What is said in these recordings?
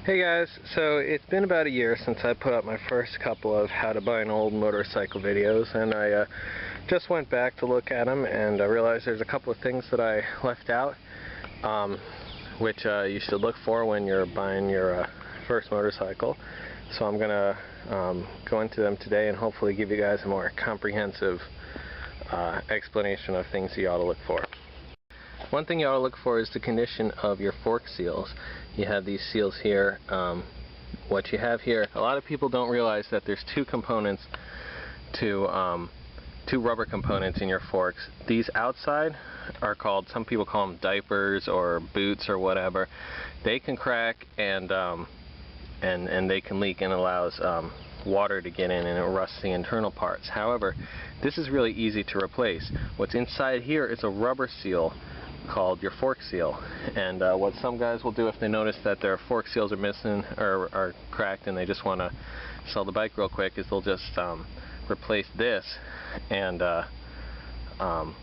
Hey guys, so it's been about a year since I put up my first couple of how to buy an old motorcycle videos, and I just went back to look at them and I realized there's a couple of things that I left out, which you should look for when you're buying your first motorcycle. So I'm going to go into them today and hopefully give you guys a more comprehensive explanation of things you ought to look for. One thing you ought to look for is the condition of your fork seals. You have these seals here. What you have here, a lot of people don't realize that there's two components to two rubber components in your forks. These outside are called, some people call them diapers or boots or whatever. They can crack and they can leak and allows water to get in and it rusts the internal parts. However, this is really easy to replace. What's inside here is a rubber seal called your fork seal, and what some guys will do if they notice that their fork seals are missing or are cracked and they just want to sell the bike real quick is they'll just replace this and then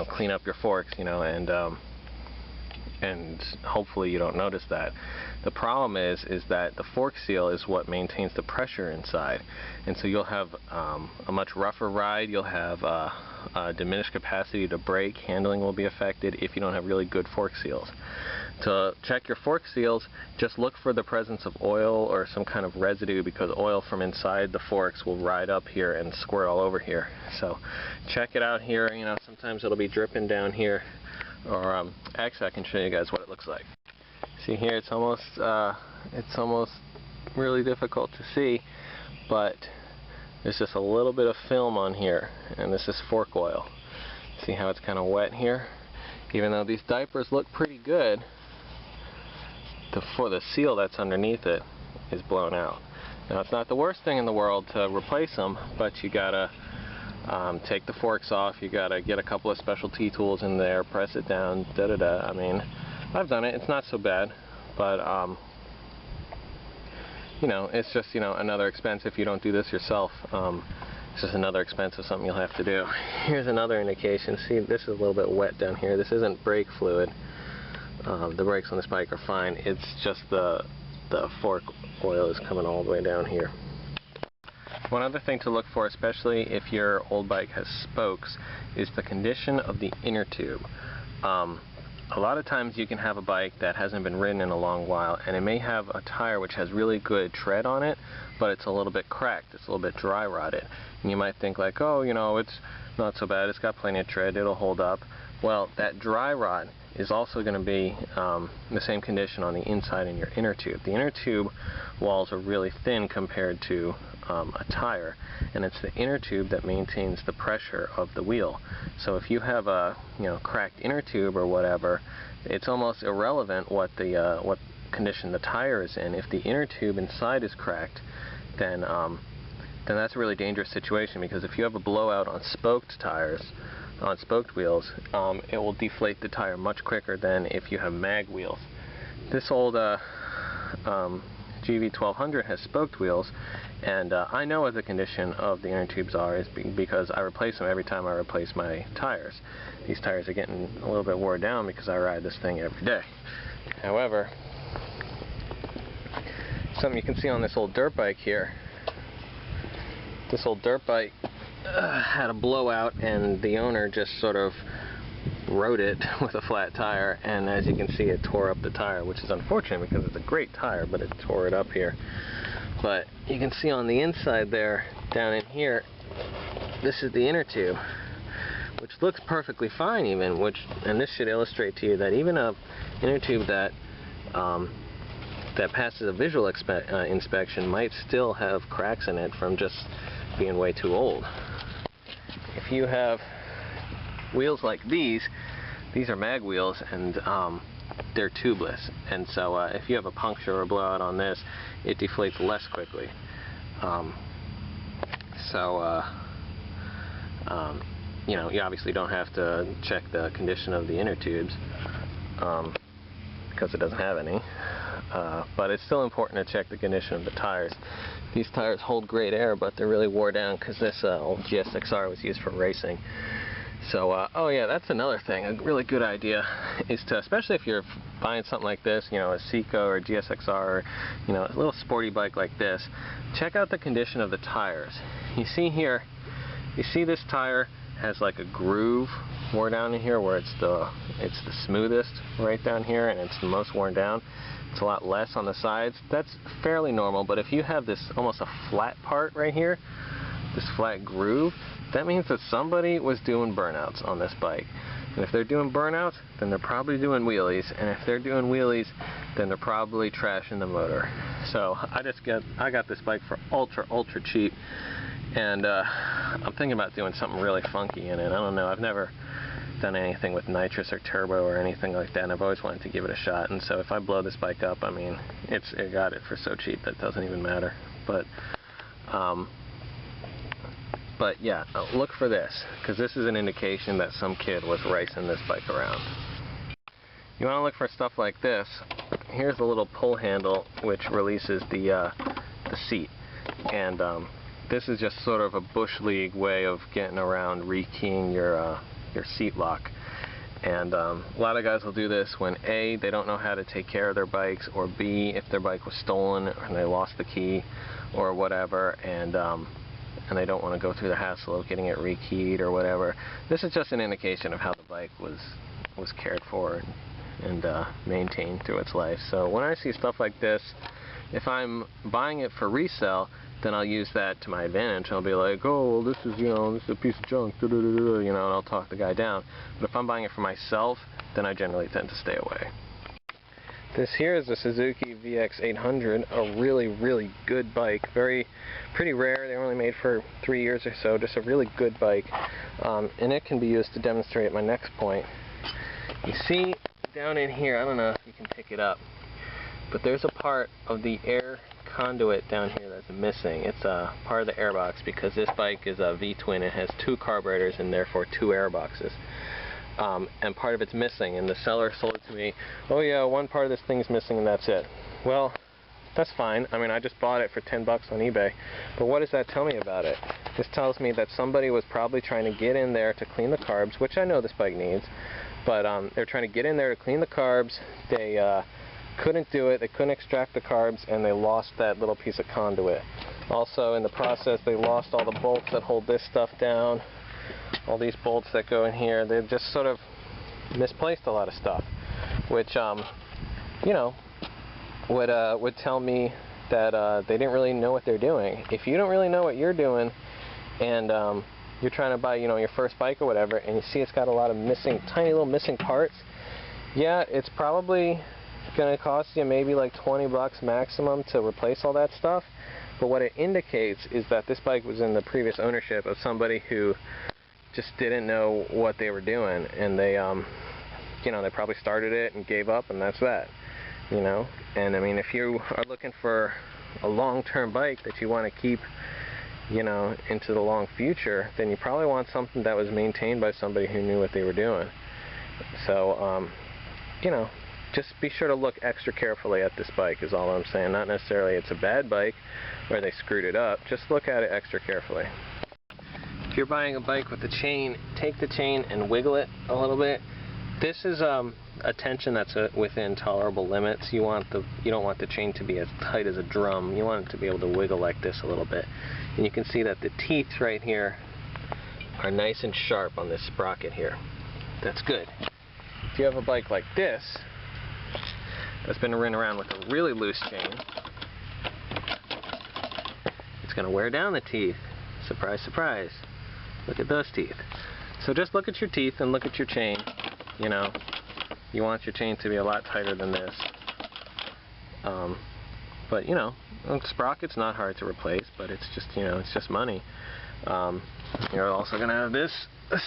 clean up your forks, and hopefully you don't notice that. The problem is that the fork seal is what maintains the pressure inside, and so you'll have a much rougher ride. You'll have a diminished capacity to brake. Handling will be affected if you don't have really good fork seals. To check your fork seals, just look for the presence of oil or some kind of residue, because oil from inside the forks will ride up here and squirt all over here. So check it out here. Sometimes it'll be dripping down here. Or actually, I can show you guys what it looks like. See here, it's almost really difficult to see, but there's just a little bit of film on here, and this is fork oil. See how it's kind of wet here? Even though these diapers look pretty good, the seal that's underneath it is blown out. Now, it's not the worst thing in the world to replace them, but you gotta take the forks off. You gotta get a couple of specialty tools in there, press it down, da-da-da. I mean, I've done it. It's not so bad, but it's just another expense if you don't do this yourself. It's just another expense of something you'll have to do. Here's another indication. See, this is a little bit wet down here. This isn't brake fluid. The brakes on this bike are fine. It's just the fork oil is coming all the way down here. One other thing to look for, especially if your old bike has spokes, is the condition of the inner tube. A lot of times you can have a bike that hasn't been ridden in a long while, and it may have a tire which has really good tread on it, but it's a little bit cracked, it's a little bit dry rotted. And you might think like, oh, it's not so bad, it's got plenty of tread, it'll hold up. Well, that dry rot is also going to be the same condition on the inside in your inner tube. The inner tube walls are really thin compared to a tire, and it's the inner tube that maintains the pressure of the wheel. So if you have a cracked inner tube or whatever, it's almost irrelevant what condition the tire is in. If the inner tube inside is cracked, then that's a really dangerous situation, because if you have a blowout on spoked tires, on spoked wheels, it will deflate the tire much quicker than if you have mag wheels. This old GV1200 has spoked wheels, and I know what the condition of the inner tubes are because I replace them every time I replace my tires. These tires are getting a little bit worn down because I ride this thing every day. However, something you can see on this old dirt bike here, this old dirt bike had a blowout, and the owner just sort of rode it with a flat tire, and as you can see, it tore up the tire, which is unfortunate because it's a great tire, but it tore it up here. But you can see on the inside there, down in here, this is the inner tube, which looks perfectly fine even, and this should illustrate to you that even a inner tube that passes a visual inspection might still have cracks in it from just being way too old. If you have wheels like these are mag wheels, and they're tubeless, and so if you have a puncture or a blowout on this, it deflates less quickly. You obviously don't have to check the condition of the inner tubes because it doesn't have any, but it's still important to check the condition of the tires. These tires hold great air, but they're really wore down because this old GSXR was used for racing. So, oh yeah, that's another thing. A really good idea is to, especially if you're buying something like this, you know, a Seiko or a GSXR, or, you know, a little sporty bike like this, check out the condition of the tires. You see here, you see this tire has like a groove more down in here where it's the smoothest right down here, and it's the most worn down. It's a lot less on the sides. That's fairly normal, but if you have this almost a flat part right here, this flat groove, that means that somebody was doing burnouts on this bike. And if they're doing burnouts, then they're probably doing wheelies. And if they're doing wheelies, then they're probably trashing the motor. So I got this bike for ultra cheap. And I'm thinking about doing something really funky in it. I don't know. I've never done anything with nitrous or turbo or anything like that, and I've always wanted to give it a shot. And so if I blow this bike up, I mean, I got it for so cheap that doesn't even matter. But yeah, look for this, because this is an indication that some kid was racing this bike around. You want to look for stuff like this. Here's a little pull handle which releases the seat, and this is just sort of a bush league way of getting around rekeying your seat lock. And a lot of guys will do this when A, they don't know how to take care of their bikes, or B, if their bike was stolen and they lost the key or whatever, and they don't want to go through the hassle of getting it rekeyed or whatever. This is just an indication of how the bike was cared for and maintained through its life. So when I see stuff like this, if I'm buying it for resale, then I'll use that to my advantage. I'll be like, oh, well, this is a piece of junk, you know, and I'll talk the guy down. But if I'm buying it for myself, then I generally tend to stay away. This here is a Suzuki VX800, a really good bike. Pretty rare. They were only made for 3 years or so. Just a really good bike, and it can be used to demonstrate my next point. You see down in here, I don't know if you can pick it up, but there's a part of the air conduit down here that's missing. It's a part of the airbox, because this bike is a V-twin. It has 2 carburetors and therefore 2 airboxes. And part of it's missing, and the seller sold it to me, oh yeah, one part of this thing's missing and that's it. Well, that's fine. I mean, I just bought it for 10 bucks on eBay. But what does that tell me about it? This tells me that somebody was probably trying to get in there to clean the carbs, which I know this bike needs, but they're trying to get in there to clean the carbs. They couldn't do it. They couldn't extract the carbs, and they lost that little piece of conduit. Also, in the process, they lost all the bolts that hold this stuff down. All these bolts that go in here, they just sort of misplaced a lot of stuff, which you know, would tell me that they didn't really know what they're doing. If you don't really know what you're doing, and you're trying to buy, you know, your first bike or whatever, and you see it's got a lot of tiny little missing parts, yeah, it's probably going to cost you maybe like 20 bucks maximum to replace all that stuff. But what it indicates is that this bike was in the previous ownership of somebody who just didn't know what they were doing, and they you know, they probably started it and gave up, and that's that, you know. And I mean, if you are looking for a long-term bike that you want to keep, you know, into the long future, then you probably want something that was maintained by somebody who knew what they were doing. So you know, just be sure to look extra carefully at this bike is all I'm saying. Not necessarily it's a bad bike or they screwed it up, just look at it extra carefully. If you're buying a bike with a chain, take the chain and wiggle it a little bit. This is a tension that's within tolerable limits. You don't want the chain to be as tight as a drum. You want it to be able to wiggle like this a little bit. And you can see that the teeth right here are nice and sharp on this sprocket here. That's good. If you have a bike like this that's been ridden around with a really loose chain, it's going to wear down the teeth. Surprise, surprise. Look at those teeth. So just look at your teeth and look at your chain. You know, you want your chain to be a lot tighter than this. But you know, a sprocket's not hard to replace, but it's just, you know, it's just money. You're also going to have this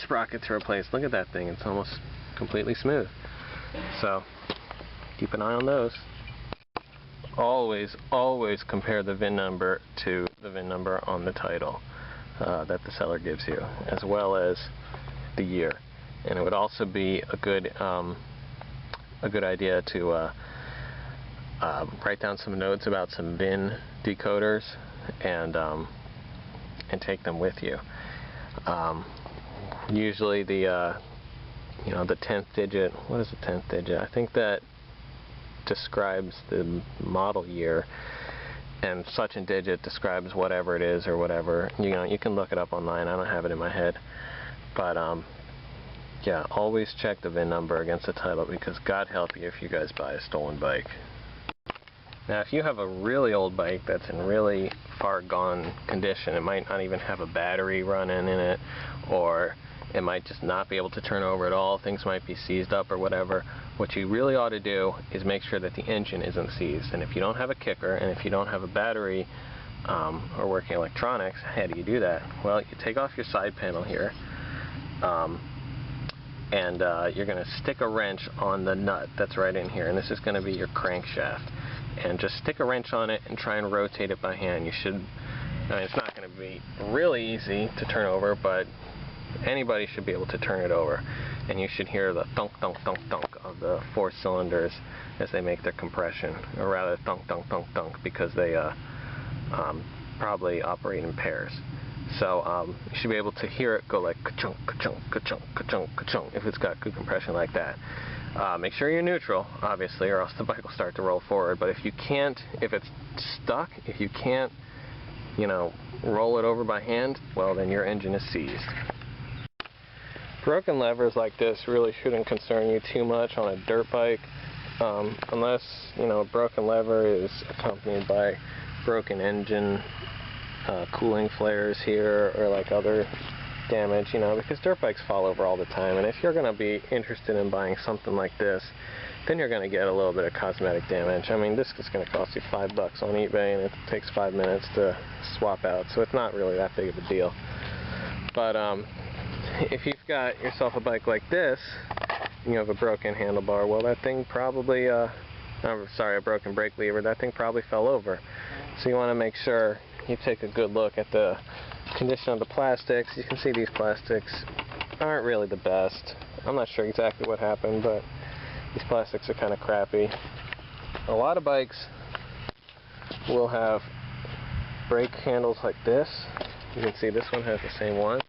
sprocket to replace. Look at that thing. It's almost completely smooth. So keep an eye on those. Always compare the VIN number to the VIN number on the title that the seller gives you, as well as the year. And it would also be a good idea to write down some notes about some VIN decoders and take them with you. Usually the you know, the 10th digit. What is the 10th digit? I think that describes the model year, and such a digit describes whatever it is or whatever. You know, you can look it up online. I don't have it in my head, but yeah, always check the VIN number against the title, because God help you if you guys buy a stolen bike. Now, if you have a really old bike that's in really far gone condition, it might not even have a battery running in it, or it might just not be able to turn over at all. Things might be seized up or whatever. What you really ought to do is make sure that the engine isn't seized. And if you don't have a kicker, and if you don't have a battery or working electronics, how do you do that? Well, you take off your side panel here, and you're going to stick a wrench on the nut that's right in here, and this is going to be your crankshaft. And just stick a wrench on it and try and rotate it by hand. You should, I mean, it's not going to be really easy to turn over, but anybody should be able to turn it over. And you should hear the thunk, thunk, thunk, thunk of the 4 cylinders as they make their compression, or rather thunk, thunk, thunk, thunk, because they probably operate in pairs. So you should be able to hear it go like ka-chunk, ka-chunk, ka-chunk, ka-chunk, ka-chunk, if it's got good compression like that. Make sure you're neutral, obviously, or else the bike will start to roll forward. But if you can't, if it's stuck, if you can't, you know, roll it over by hand, well, then your engine is seized. Broken levers like this really shouldn't concern you too much on a dirt bike, unless, you know, a broken lever is accompanied by broken engine, cooling flares here, or like other damage, you know, because dirt bikes fall over all the time. And if you're going to be interested in buying something like this, then you're going to get a little bit of cosmetic damage. I mean, this is going to cost you $5 on eBay, and it takes 5 minutes to swap out, so it's not really that big of a deal. But if you've got yourself a bike like this, and you have a broken handlebar, well, that thing probably, I'm sorry, a broken brake lever, that thing probably fell over. So you want to make sure you take a good look at the condition of the plastics. You can see these plastics aren't really the best. I'm not sure exactly what happened, but these plastics are kind of crappy. A lot of bikes will have brake handles like this. You can see this one has the same one.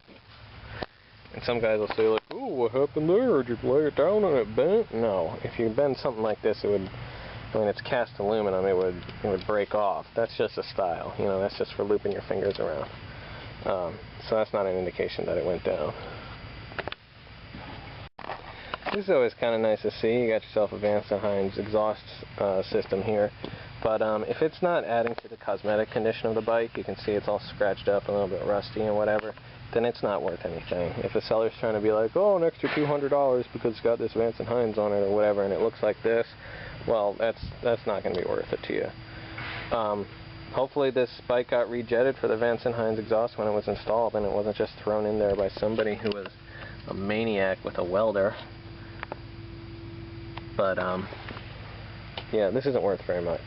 And some guys will say, like, "Oh, what happened there? Did you lay it down and it bent?" No, if you bend something like this, it would, I mean, it's cast aluminum, it would break off. That's just a style, you know, that's just for looping your fingers around. So that's not an indication that it went down. This is always kind of nice to see. You got yourself a Vance & Hines exhaust system here. But if it's not adding to the cosmetic condition of the bike, you can see it's all scratched up, a little bit rusty and whatever, then it's not worth anything. If the seller's trying to be like, oh, an extra $200 because it's got this Vance & Hines on it or whatever, and it looks like this, well, that's not going to be worth it to you. Hopefully this bike got rejetted for the Vance & Hines exhaust when it was installed, and it wasn't just thrown in there by somebody who was a maniac with a welder. But yeah, this isn't worth very much.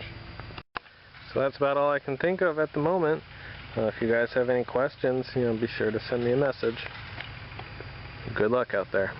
So that's about all I can think of at the moment. If you guys have any questions, you know, be sure to send me a message. Good luck out there.